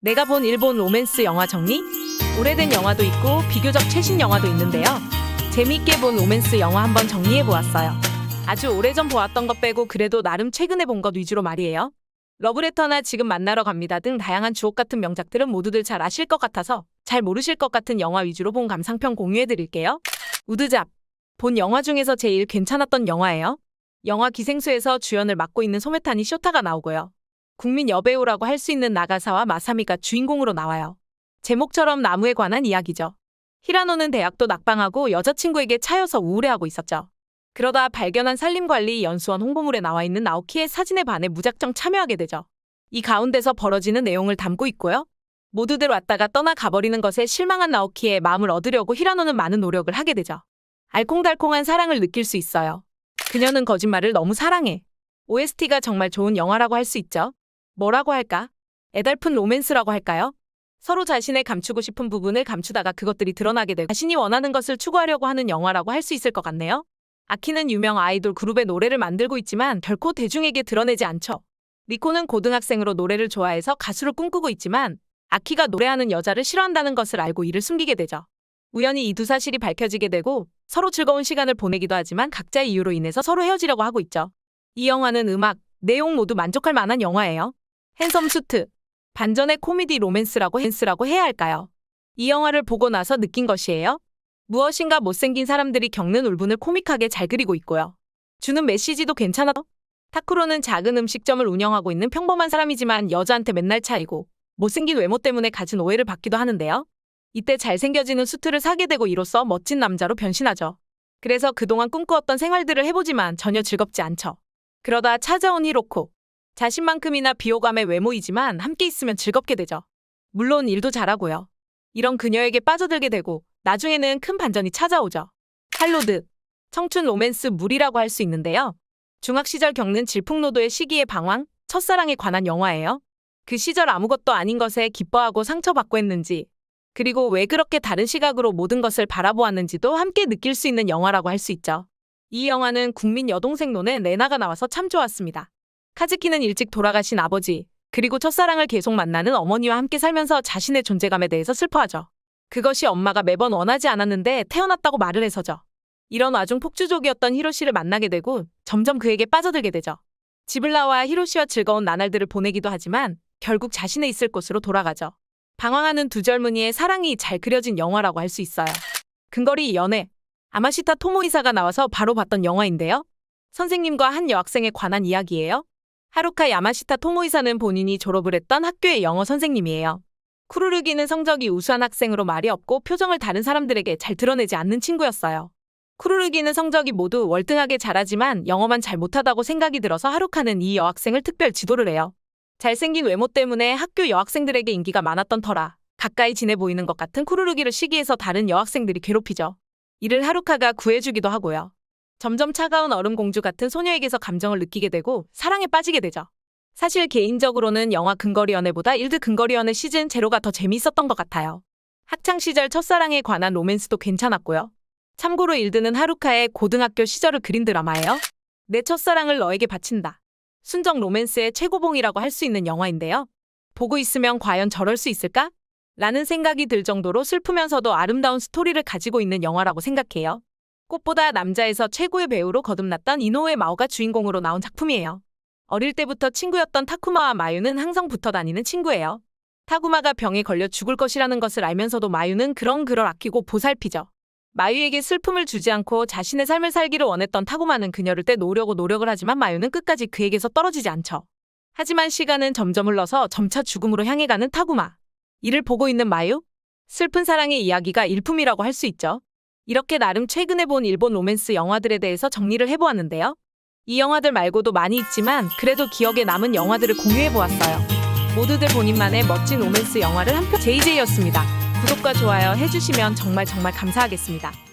내가 본 일본 로맨스 영화 정리? 오래된 영화도 있고 비교적 최신 영화도 있는데요. 재미있게 본 로맨스 영화 한번 정리해보았어요. 아주 오래전 보았던 것 빼고 그래도 나름 최근에 본 것 위주로 말이에요. 러브레터나 지금 만나러 갑니다 등 다양한 주옥 같은 명작들은 모두들 잘 아실 것 같아서 잘 모르실 것 같은 영화 위주로 본 감상평 공유해드릴게요. 우드잡. 본 영화 중에서 제일 괜찮았던 영화예요. 영화 기생수에서 주연을 맡고 있는 소메타니 쇼타가 나오고요. 국민 여배우라고 할 수 있는 나가사와 마사미가 주인공으로 나와요. 제목처럼 나무에 관한 이야기죠. 히라노는 대학도 낙방하고 여자친구에게 차여서 우울해하고 있었죠. 그러다 발견한 산림관리연수원 홍보물에 나와 있는 나오키의 사진에 반해 무작정 참여하게 되죠. 이 가운데서 벌어지는 내용을 담고 있고요. 모두들 왔다가 떠나 가버리는 것에 실망한 나오키의 마음을 얻으려고 히라노는 많은 노력을 하게 되죠. 알콩달콩한 사랑을 느낄 수 있어요. 그녀는 거짓말을 너무 사랑해. OST가 정말 좋은 영화라고 할 수 있죠. 뭐라고 할까? 애달픈 로맨스라고 할까요? 서로 자신의 감추고 싶은 부분을 감추다가 그것들이 드러나게 되고 자신이 원하는 것을 추구하려고 하는 영화라고 할 수 있을 것 같네요. 아키는 유명 아이돌 그룹의 노래를 만들고 있지만 결코 대중에게 드러내지 않죠. 리코는 고등학생으로 노래를 좋아해서 가수를 꿈꾸고 있지만 아키가 노래하는 여자를 싫어한다는 것을 알고 이를 숨기게 되죠. 우연히 이 두 사실이 밝혀지게 되고 서로 즐거운 시간을 보내기도 하지만 각자의 이유로 인해서 서로 헤어지려고 하고 있죠. 이 영화는 음악, 내용 모두 만족할 만한 영화예요. 핸섬 수트. 반전의 코미디 로맨스라고 해야 할까요? 이 영화를 보고 나서 느낀 것이에요. 무엇인가 못생긴 사람들이 겪는 울분을 코믹하게 잘 그리고 있고요. 주는 메시지도 괜찮아요. 타쿠로는 작은 음식점을 운영하고 있는 평범한 사람이지만 여자한테 맨날 차이고 못생긴 외모 때문에 갖은 오해를 받기도 하는데요. 이때 잘생겨지는 수트를 사게 되고 이로써 멋진 남자로 변신하죠. 그래서 그동안 꿈꾸었던 생활들을 해보지만 전혀 즐겁지 않죠. 그러다 찾아온 히로코. 자신만큼이나 비호감의 외모이지만 함께 있으면 즐겁게 되죠. 물론 일도 잘하고요. 이런 그녀에게 빠져들게 되고 나중에는 큰 반전이 찾아오죠. 할로드. 청춘 로맨스 물이라고 할 수 있는데요. 중학 시절 겪는 질풍노도의 시기의 방황, 첫사랑에 관한 영화예요. 그 시절 아무것도 아닌 것에 기뻐하고 상처받고 했는지, 그리고 왜 그렇게 다른 시각으로 모든 것을 바라보았는지도 함께 느낄 수 있는 영화라고 할 수 있죠. 이 영화는 국민 여동생 논의 레나가 나와서 참 좋았습니다. 카즈키는 일찍 돌아가신 아버지, 그리고 첫사랑을 계속 만나는 어머니와 함께 살면서 자신의 존재감에 대해서 슬퍼하죠. 그것이 엄마가 매번 원하지 않았는데 태어났다고 말을 해서죠. 이런 와중 폭주족이었던 히로시를 만나게 되고 점점 그에게 빠져들게 되죠. 집을 나와 히로시와 즐거운 나날들을 보내기도 하지만 결국 자신의 있을 곳으로 돌아가죠. 방황하는 두 젊은이의 사랑이 잘 그려진 영화라고 할 수 있어요. 근거리 연애. 아마시타 토모이사가 나와서 바로 봤던 영화인데요. 선생님과 한 여학생에 관한 이야기예요. 하루카 야마시타 토모이사는 본인이 졸업을 했던 학교의 영어 선생님이에요. 쿠루르기는 성적이 우수한 학생으로 말이 없고 표정을 다른 사람들에게 잘 드러내지 않는 친구였어요. 쿠루르기는 성적이 모두 월등하게 잘하지만 영어만 잘 못하다고 생각이 들어서 하루카는 이 여학생을 특별 지도를 해요. 잘생긴 외모 때문에 학교 여학생들에게 인기가 많았던 터라 가까이 지내 보이는 것 같은 쿠루르기를 시기해서 다른 여학생들이 괴롭히죠. 이를 하루카가 구해주기도 하고요. 점점 차가운 얼음 공주 같은 소녀에게서 감정을 느끼게 되고 사랑에 빠지게 되죠. 사실 개인적으로는 영화 근거리 연애보다 일드 근거리 연애 시즌 제로가 더 재미있었던 것 같아요. 학창시절 첫사랑에 관한 로맨스도 괜찮았고요. 참고로 일드는 하루카의 고등학교 시절을 그린 드라마예요. 내 첫사랑을 너에게 바친다. 순정 로맨스의 최고봉이라고 할 수 있는 영화인데요. 보고 있으면 과연 저럴 수 있을까? 라는 생각이 들 정도로 슬프면서도 아름다운 스토리를 가지고 있는 영화라고 생각해요. 꽃보다 남자에서 최고의 배우로 거듭났던 이노우에 마오가 주인공으로 나온 작품이에요. 어릴 때부터 친구였던 타쿠마와 마유는 항상 붙어 다니는 친구예요. 타쿠마가 병에 걸려 죽을 것이라는 것을 알면서도 마유는 그런 그를 아끼고 보살피죠. 마유에게 슬픔을 주지 않고 자신의 삶을 살기를 원했던 타쿠마는 그녀를 떼놓으려고 노력을 하지만 마유는 끝까지 그에게서 떨어지지 않죠. 하지만 시간은 점점 흘러서 점차 죽음으로 향해 가는 타쿠마. 이를 보고 있는 마유? 슬픈 사랑의 이야기가 일품이라고 할 수 있죠. 이렇게 나름 최근에 본 일본 로맨스 영화들에 대해서 정리를 해보았는데요. 이 영화들 말고도 많이 있지만 그래도 기억에 남은 영화들을 공유해보았어요. 모두들 본인만의 멋진 로맨스 영화를 한 편 JJ였습니다. 구독과 좋아요 해주시면 정말 감사하겠습니다.